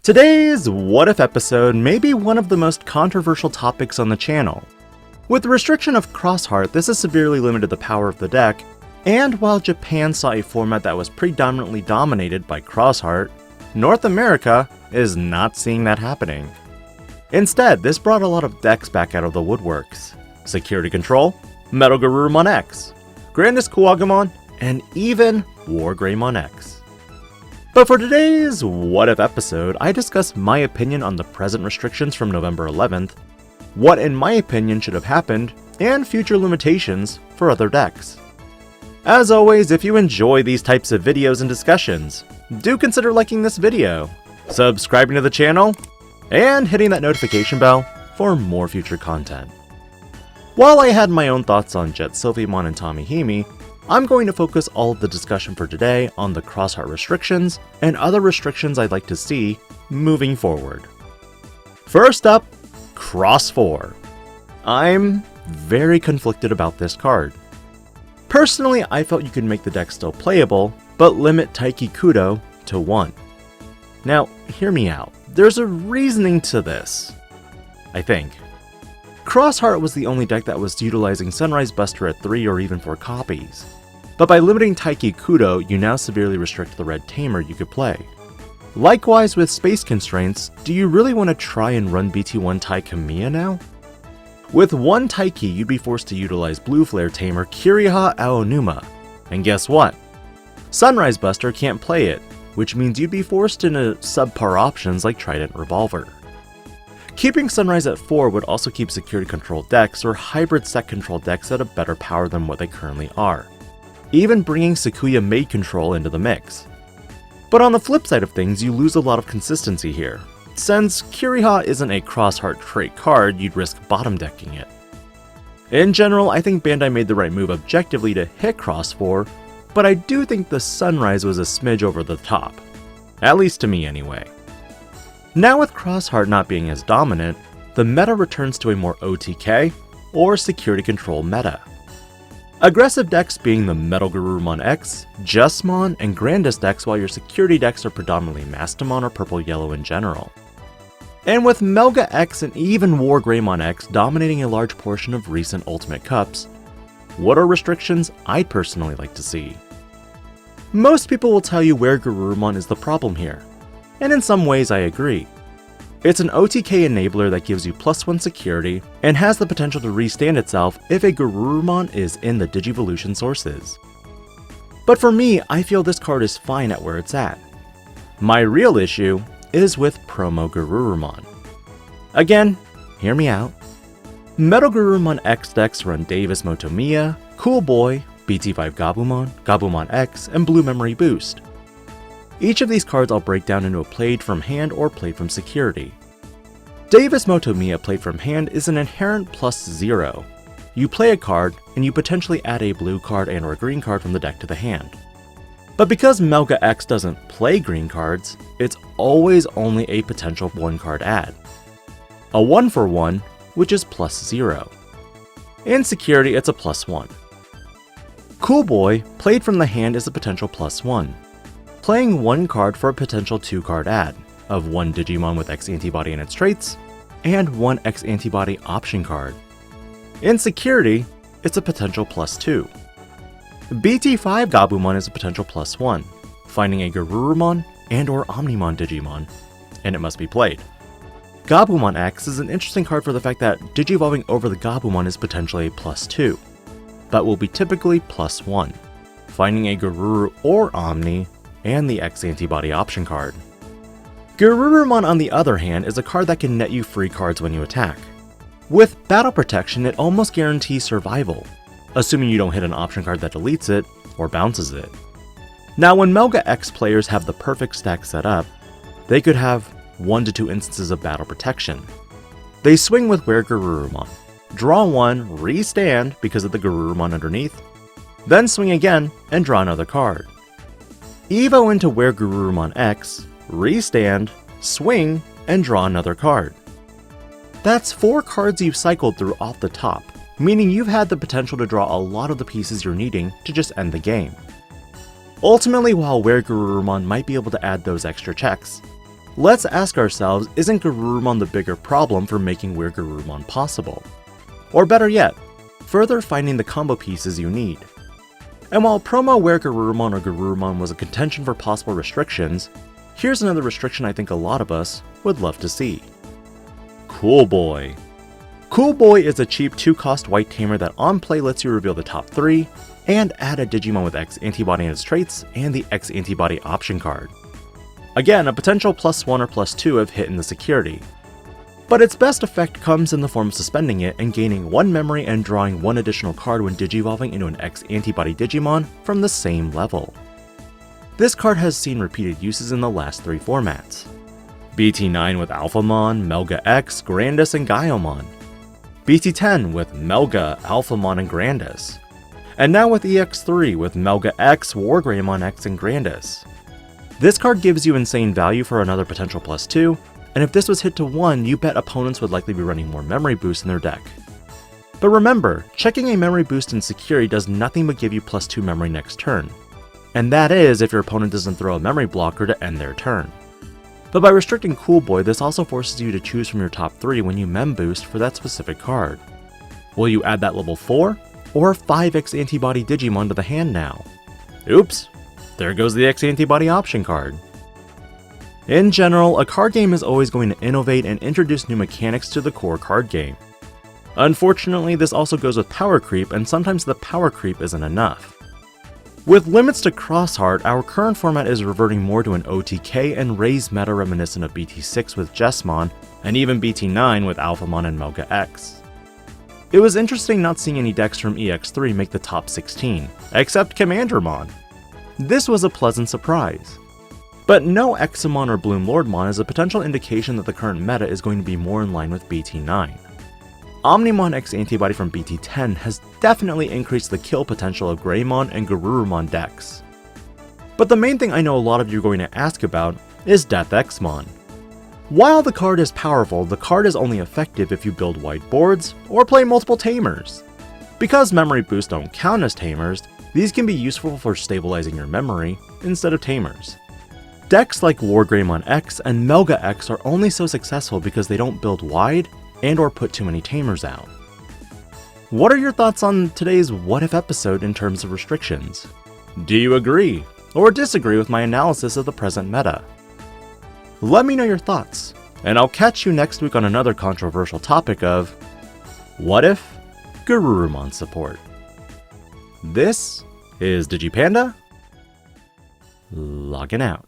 Today's What If episode may be one of the most controversial topics on the channel. With the restriction of Crossheart, this has severely limited the power of the deck, and while Japan saw a format that was predominantly dominated by Crossheart, North America is not seeing that happening. Instead, this brought a lot of decks back out of the woodworks. Security Control, Melga X, Grandest Kuwagamon, and even Wargreymon X. But for today's What If episode, I discuss my opinion on the present restrictions from November 11th, what in my opinion should have happened, and future limitations for other decks. As always, if you enjoy these types of videos and discussions, do consider liking this video, subscribing to the channel, and hitting that notification bell for more future content. While I had my own thoughts on Jet Sylviamon and Tomihime, I'm going to focus all of the discussion for today on the Crossheart restrictions and other restrictions I'd like to see moving forward. First up, Cross 4. I'm very conflicted about this card. Personally, I felt you could make the deck still playable, but limit Taiki Kudo to 1. Now, hear me out. There's a reasoning to this, I think. Crossheart was the only deck that was utilizing Sunrise Buster at 3 or even 4 copies. But by limiting Taiki Kudo, you now severely restrict the red tamer you could play. Likewise with space constraints, do you really want to try and run BT1 Tai Kamiya now? With one Taiki, you'd be forced to utilize Blue Flare tamer Kiriha Aonuma. And guess what? Sunrise Buster can't play it, which means you'd be forced into subpar options like Trident Revolver. Keeping Sunrise at 4 would also keep security control decks or hybrid set control decks at a better power than what they currently are, even bringing Sakuya Maid Control into the mix. But on the flip side of things, you lose a lot of consistency here. Since Kiriha isn't a Crossheart trait card, you'd risk bottom decking it. In general, I think Bandai made the right move objectively to hit Cross 4, but I do think the Sunrise was a smidge over the top. At least to me anyway. Now with Crossheart not being as dominant, the meta returns to a more OTK, or security control meta. Aggressive decks being the Melga X, Justmon, and Grandest decks, while your security decks are predominantly Mastamon or Purple-Yellow in general. And with Melga X and even Wargreymon X dominating a large portion of recent Ultimate Cups, what are restrictions I'd personally like to see? Most people will tell you where Garurumon is the problem here, and in some ways I agree. It's an OTK enabler that gives you +1 security and has the potential to restand itself if a Garurumon is in the Digivolution sources. But for me, I feel this card is fine at where it's at. My real issue is with Promo Garurumon. Again, hear me out. Metal Garurumon X decks run Davis Motomiya, Cool Boy, BT5 Gabumon, Gabumon X, and Blue Memory Boost. Each of these cards I'll break down into a played from hand or played from security. Davis Motomiya played from hand is an inherent +0. You play a card, and you potentially add a blue card and or a green card from the deck to the hand. But because Melga X doesn't play green cards, it's always only a potential 1 card add. A 1-for-1, which is +0. In security, it's a +1. Cool Boy, played from the hand, is a potential +1. Playing 1 card for a potential 2 card add, of 1 Digimon with X-Antibody and its traits, and 1 X-Antibody option card. In security, it's a potential +2. BT5 Gabumon is a potential +1, finding a Garurumon and or Omnimon Digimon, and it must be played. Gabumon X is an interesting card for the fact that Digivolving over the Gabumon is potentially a +2, but will be typically +1, finding a Garuru or Omni, and the X-Antibody option card. Garurumon, on the other hand, is a card that can net you free cards when you attack. With Battle Protection, it almost guarantees survival, assuming you don't hit an option card that deletes it or bounces it. Now when Melga X players have the perfect stack set up, they could have 1 to 2 instances of Battle Protection. They swing with Where Garurumon, draw 1, restand because of the Garurumon underneath, then swing again and draw another card. Evo into Where Garurumon X, restand, swing, and draw another card. That's 4 cards you've cycled through off the top, meaning you've had the potential to draw a lot of the pieces you're needing to just end the game. Ultimately, while Where Garurumon might be able to add those extra checks, Let's ask ourselves, isn't Garurumon the bigger problem for making Weird Garurumon possible? Or better yet, further finding the combo pieces you need. And while promo Weird Garurumon or Garurumon was a contention for possible restrictions, here's another restriction I think a lot of us would love to see. Cool Boy. Cool Boy is a cheap 2-cost white tamer that on play lets you reveal the top 3, and add a Digimon with X-Antibody in its traits and the X-Antibody option card. Again, a potential +1 or +2 if hit in the security. But its best effect comes in the form of suspending it and gaining 1 memory and drawing 1 additional card when digivolving into an X-Antibody Digimon from the same level. This card has seen repeated uses in the last 3 formats. BT9 with Alphamon, Melga X, Grandis, and Gaiomon. BT10 with Melga, Alphamon, and Grandis. And now with EX3 with Melga X, Wargreymon X, and Grandis. This card gives you insane value for another potential +2, and if this was hit to 1, you bet opponents would likely be running more memory boosts in their deck. But remember, checking a memory boost in security does nothing but give you +2 memory next turn. And that is if your opponent doesn't throw a memory blocker to end their turn. But by restricting Cool Boy, this also forces you to choose from your top 3 when you mem boost for that specific card. Will you add that level 4, or 5 X-Antibody Digimon to the hand now? Oops, there goes the X-Antibody option card. In general, a card game is always going to innovate and introduce new mechanics to the core card game. Unfortunately, this also goes with power creep, and sometimes the power creep isn't enough. With limits to Crossheart, our current format is reverting more to an OTK and raised meta reminiscent of BT6 with Jesmon, and even BT9 with Alphamon and Melga X. It was interesting not seeing any decks from EX3 make the top 16, except Commandermon. This was a pleasant surprise. But no Examon or Bloomlordmon is a potential indication that the current meta is going to be more in line with BT9. Omnimon X-Antibody from BT10 has definitely increased the kill potential of Greymon and Garurumon decks. But the main thing I know a lot of you are going to ask about is Death Xmon. While the card is powerful, the card is only effective if you build wide boards or play multiple tamers. Because memory boosts don't count as tamers, these can be useful for stabilizing your memory instead of tamers. Decks like Wargreymon X and Melga X are only so successful because they don't build wide and or put too many tamers out. What are your thoughts on today's What If episode in terms of restrictions? Do you agree or disagree with my analysis of the present meta? Let me know your thoughts, and I'll catch you next week on another controversial topic of What If Garurumon support. This is digi-Panda, logging out.